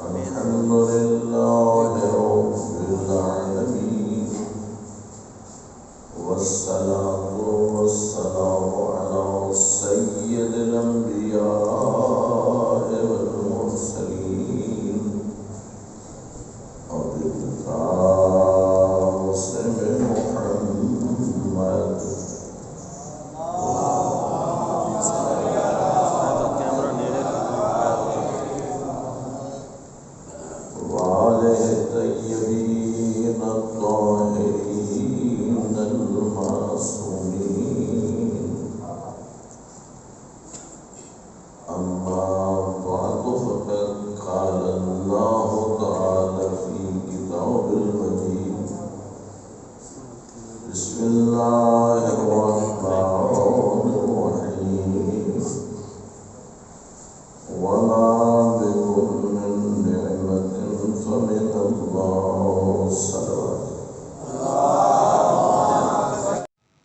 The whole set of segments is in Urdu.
الحمد لله رب العالمين والصلاة والسلام على سيد الأنبياء والمرسلين أبي القاسم محمد وآله الطيبين الطاهرين المعصومين أما بعد فقد قال الله تعالى في كتاب المجيد بسم الله الرحمن الرحيم وما بكم من نعمة فمن الله صلوات.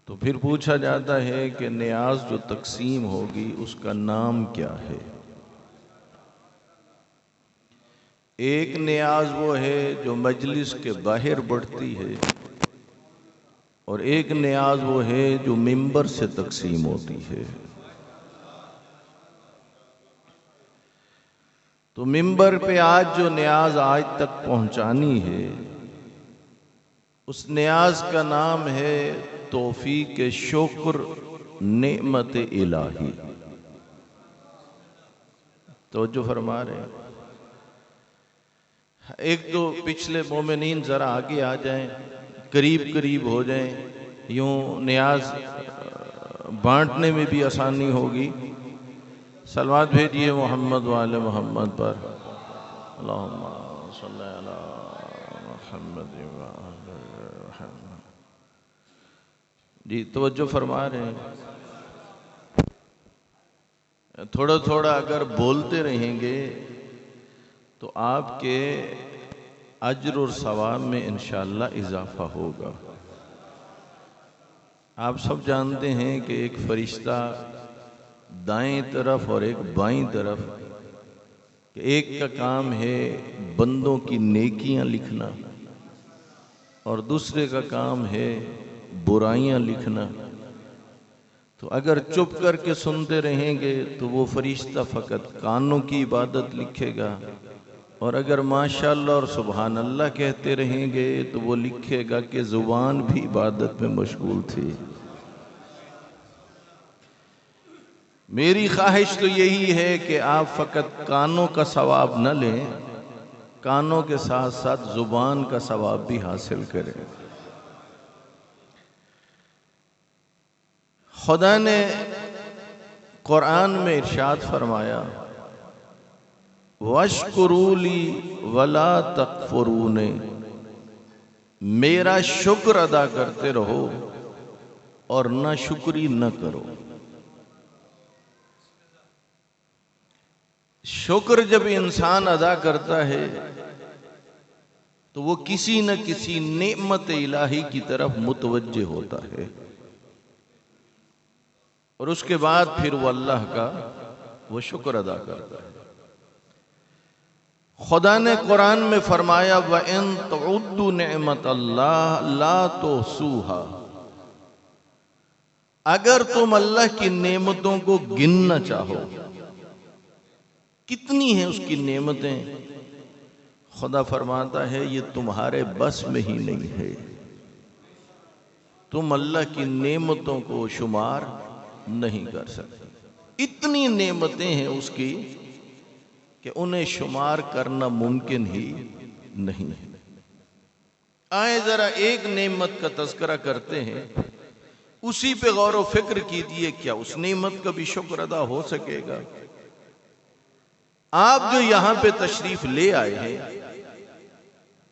تو پھر پوچھا جاتا ہے کہ نیاز جو تقسیم ہوگی اس کا نام کیا ہے؟ ایک نیاز وہ ہے جو مجلس کے باہر بڑھتی ہے، اور ایک نیاز وہ ہے جو منبر سے تقسیم ہوتی ہے۔ تو منبر پہ آج جو نیاز آج تک پہنچانی ہے، اس نیاز کا نام ہے توفیق شکر نعمت الہی۔ توجہ فرما رہے ہیں؟ ایک تو پچھلے مومنین ذرا آگے آ جائیں، قریب قریب ہو جائیں، یوں نیاز بانٹنے میں بھی آسانی ہوگی۔ صلوات بھیجیے محمد وآل محمد پر، اللہم صلی علی محمد وآل محمد۔ جی توجہ فرما رہے ہیں؟ تھوڑا تھوڑا اگر بولتے رہیں گے تو آپ کے اجر اور ثواب میں انشاءاللہ اضافہ ہوگا۔ آپ سب جانتے ہیں کہ ایک فرشتہ دائیں طرف اور ایک بائیں طرف، کہ ایک کا کام ہے بندوں کی نیکیاں لکھنا اور دوسرے کا کام ہے برائیاں لکھنا۔ تو اگر چپ کر کے سنتے رہیں گے تو وہ فرشتہ فقط کانوں کی عبادت لکھے گا، اور اگر ماشاءاللہ اور سبحان اللہ کہتے رہیں گے تو وہ لکھے گا کہ زبان بھی عبادت میں مشغول تھی۔ میری خواہش تو یہی ہے کہ آپ فقط کانوں کا ثواب نہ لیں، کانوں کے ساتھ ساتھ زبان کا ثواب بھی حاصل کریں۔ خدا نے قرآن میں ارشاد فرمایا وَاشْكُرُوا لِي وَلَا تَكْفُرُونِ، میرا شکر ادا کرتے رہو اور نہ شکری نہ کرو۔ شکر جب انسان ادا کرتا ہے تو وہ کسی نہ کسی نعمت الہی کی طرف متوجہ ہوتا ہے، اور اس کے بعد پھر وہ اللہ کا وہ شکر ادا کرتا ہے۔ خدا نے قرآن میں فرمایا وَإِن تَعُدُّوا نِعْمَةَ اللَّهِ لَا تُحْصُوهَا، اگر تم اللہ کی نعمتوں کو گننا چاہو، کتنی ہیں اس کی نعمتیں، خدا فرماتا ہے یہ تمہارے بس میں ہی نہیں ہے، تم اللہ کی نعمتوں کو شمار نہیں کر سکتے۔ اتنی نعمتیں ہیں اس کی کہ انہیں شمار کرنا ممکن ہی نہیں ہے۔ آئیں ذرا ایک نعمت کا تذکرہ کرتے ہیں، اسی پہ غور و فکر کیجئے، کیا اس نعمت کا بھی شکر ادا ہو سکے گا؟ آپ جو یہاں پہ تشریف لے آئے ہیں،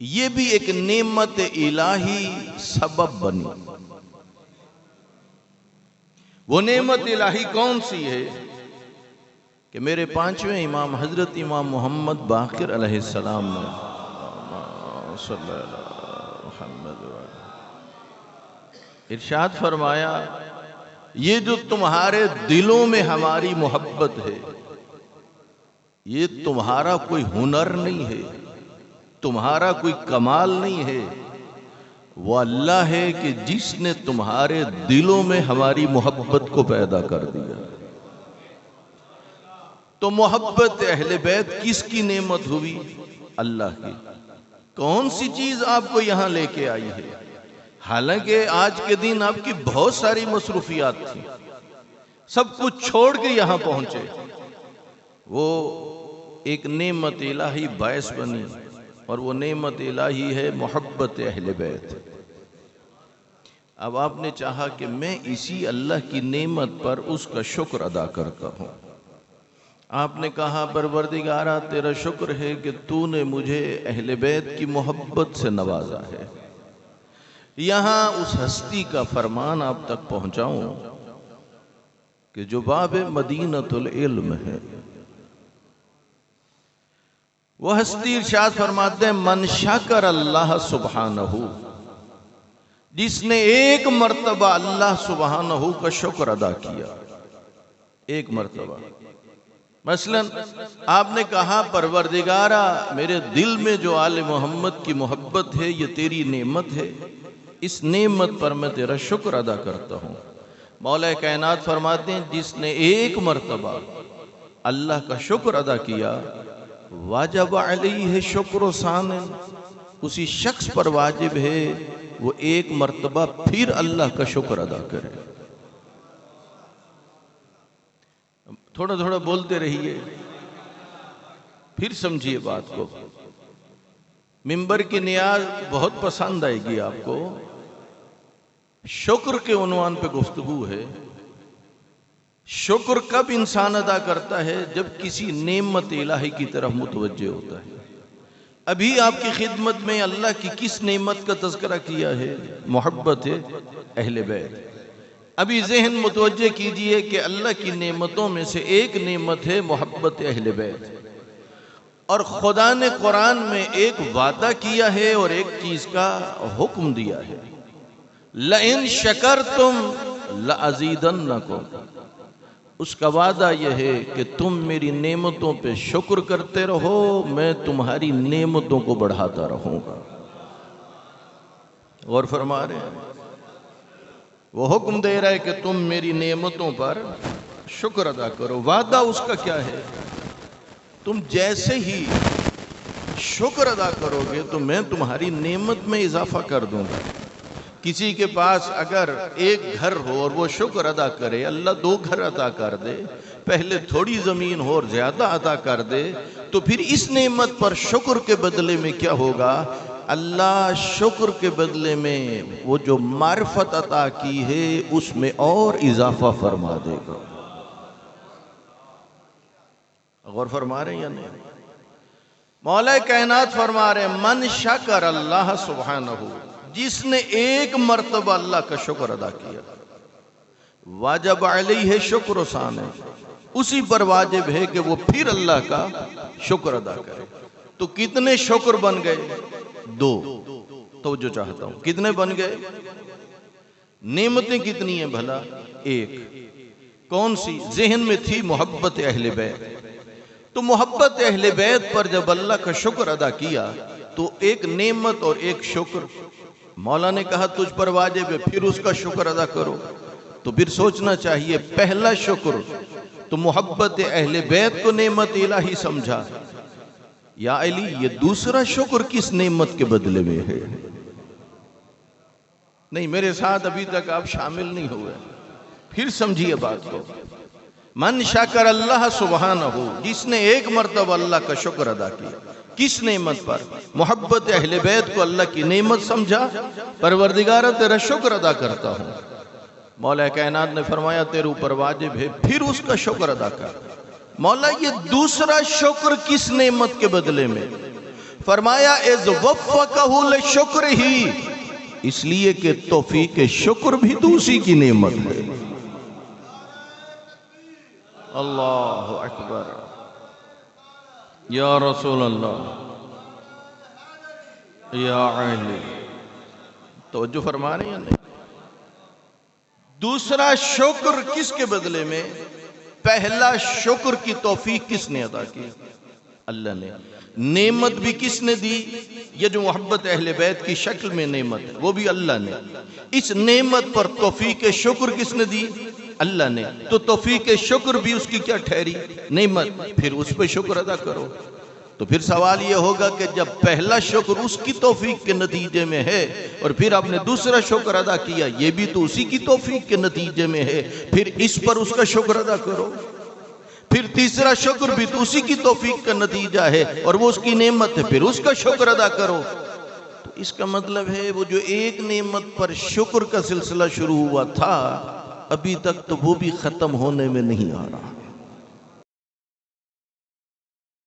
یہ بھی ایک نعمت الہی سبب بنی۔ وہ نعمت الہی کون سی ہے کہ میرے پانچویں امام حضرت امام محمد باقر علیہ السلام نے صلی اللہ علیہ محمد ارشاد فرمایا یہ جو تمہارے دلوں میں ہماری محبت ہے، یہ تمہارا کوئی ہنر نہیں ہے، تمہارا کوئی کمال نہیں ہے، وہ اللہ ہے کہ جس نے تمہارے دلوں میں ہماری محبت کو پیدا کر دیا۔ تو محبت اہل بیت کس کی نعمت ہوئی؟ اللہ کی۔ کون سی چیز آپ کو یہاں لے کے آئی ہے؟ حالانکہ آج کے دن آپ کی بہت ساری مصروفیات تھی، سب کچھ چھوڑ کے یہاں پہنچے، وہ ایک نعمت الہی باعث بنی، اور وہ نعمت الہی ہے محبت اہل بیت۔ اب آپ نے چاہا کہ میں اسی اللہ کی نعمت پر اس کا شکر ادا کرتا ہوں۔ آپ نے کہا پروردگارا تیرا شکر ہے کہ تو نے مجھے اہل بیت کی محبت سے نوازا ہے۔ یہاں اس ہستی کا فرمان آپ تک پہنچاؤں کہ جو باب مدینۃ العلم ہے، وہ ہستی ارشاد فرماتے ہیں من شکر اللہ سبحانہ، جس نے ایک مرتبہ اللہ سبحانہ کا شکر ادا کیا، ایک مرتبہ۔ مثلا آپ نے کہا پروردگارا میرے دل میں جو آل محمد کی محبت ہے یہ تیری نعمت ہے، اس نعمت پر میں تیرا شکر ادا کرتا ہوں۔ مولا کائنات فرماتے ہیں جس نے ایک مرتبہ اللہ کا شکر ادا کیا، واجب علیہ شکر ثانی، اسی شخص پر واجب ہے وہ ایک مرتبہ پھر اللہ کا شکر ادا کرے۔ تھوڑا تھوڑا بولتے رہیے، پھر سمجھیے بات کو۔ منبر کی نیاز بہت پسند آئے گی آپ کو۔ شکر کے عنوان پہ گفتگو ہے۔ شکر کب انسان ادا کرتا ہے؟ جب کسی نعمت الہی کی طرف متوجہ ہوتا ہے۔ ابھی آپ کی خدمت میں اللہ کی کس نعمت کا تذکرہ کیا ہے؟ محبت اہل بیت۔ ابھی ذہن متوجہ کیجئے کہ اللہ کی نعمتوں میں سے ایک نعمت ہے محبت اہل بیت، اور خدا نے قرآن میں ایک وعدہ کیا ہے اور ایک چیز کا حکم دیا ہے، لَإِن شَكَرْتُمْ لَأَزِيدَنَّكُمْ۔ اس کا وعدہ یہ ہے کہ تم میری نعمتوں پہ شکر کرتے رہو، میں تمہاری نعمتوں کو بڑھاتا رہوں گا۔ غور فرما رہے ہیں؟ وہ حکم دے رہا ہے کہ تم میری نعمتوں پر شکر ادا کرو۔ وعدہ اس کا کیا ہے؟ تم جیسے ہی شکر ادا کرو گے تو میں تمہاری نعمت میں اضافہ کر دوں گا۔ کسی کے پاس اگر ایک گھر ہو اور وہ شکر ادا کرے، اللہ 2 گھر عطا کر دے، پہلے تھوڑی زمین ہو اور زیادہ عطا کر دے، تو پھر اس نعمت پر شکر کے بدلے میں کیا ہوگا؟ اللہ شکر کے بدلے میں وہ جو معرفت عطا کی ہے اس میں اور اضافہ فرما دے گا۔ غور فرما رہے ہیں یا نہیں؟ مولا کائنات فرما رہے ہیں من شکر اللہ سبحانہ، جس نے ایک مرتبہ اللہ کا شکر ادا کیا، واجب علیہ شکر ثانی، اسی پر واجب ہے کہ وہ پھر اللہ کا شکر ادا کرے۔ تو کتنے شکر بن گئے؟ 2۔ توجہ چاہتا ہوں، کتنے بن گئے؟ نعمتیں کتنی ہیں بھلا؟ 1۔ کون سی؟ ذہن میں تھی محبت اہل بیت۔ تو محبت اہل بیت پر جب اللہ کا شکر ادا کیا تو ایک نعمت اور ایک شکر، مولا نے کہا تجھ پر واجب ہے پھر اس کا شکر ادا کرو، تو پھر سوچنا چاہیے پہلا شکر تو محبت اہل بیت کو نعمت الہی سمجھا، یا علی یہ دوسرا شکر کس نعمت کے بدلے میں ہے؟ نہیں، میرے ساتھ ابھی تک آپ شامل نہیں ہوئے، پھر سمجھیے بات کو۔ من شکر اللہ سبحانہ، جس نے ایک مرتبہ اللہ کا شکر ادا کیا، کس نعمت پر؟ محبت اہل بیت کو اللہ کی نعمت سمجھا، پروردگارہ تیرا شکر ادا کرتا ہوں۔ مولا کائنات نے فرمایا تیرے اوپر واجب ہے پھر اس کا شکر ادا کر۔ مولا یہ دوسرا شکر کس نعمت کے بدلے میں؟ فرمایا اذ وفقہ لشکر ہی، اس لیے کہ توفیق شکر بھی تو اسی کی نعمت ہے۔ اللہ اکبر، یا رسول اللہ، یا علی، توجہ فرما رہے ہیں نہیں؟ دوسرا شکر کس کے بدلے میں؟ پہلا شکر کی توفیق کس نے عطا کی؟ اللہ نے۔ نعمت بھی کس نے دی؟ یہ جو محبت اہل بیت کی شکل میں نعمت ہے وہ بھی اللہ نے۔ اس نعمت پر توفیق شکر کس نے دی؟ اللہ نے۔ تو توفیق شکر بھی اس کی کیا ٹھہری؟ نعمت۔ پھر اس پہ شکر ادا کرو۔ تو پھر سوال یہ ہوگا کہ جب پہلا شکر اس کی توفیق کے نتیجے میں ہے اور پھر آپ نے دوسرا شکر ادا کیا، یہ بھی تو اسی کی توفیق کے نتیجے میں ہے، پھر اس پر اس کا شکر ادا کرو۔ پھر تیسرا شکر بھی تو اسی کی توفیق کا نتیجہ ہے اور وہ اس کی نعمت ہے، پھر اس کا شکر ادا کرو۔ تو اس کا مطلب ہے وہ جو ایک نعمت پر شکر کا سلسلہ شروع ہوا تھا ابھی تک تو وہ بھی ختم ہونے میں نہیں آ رہا۔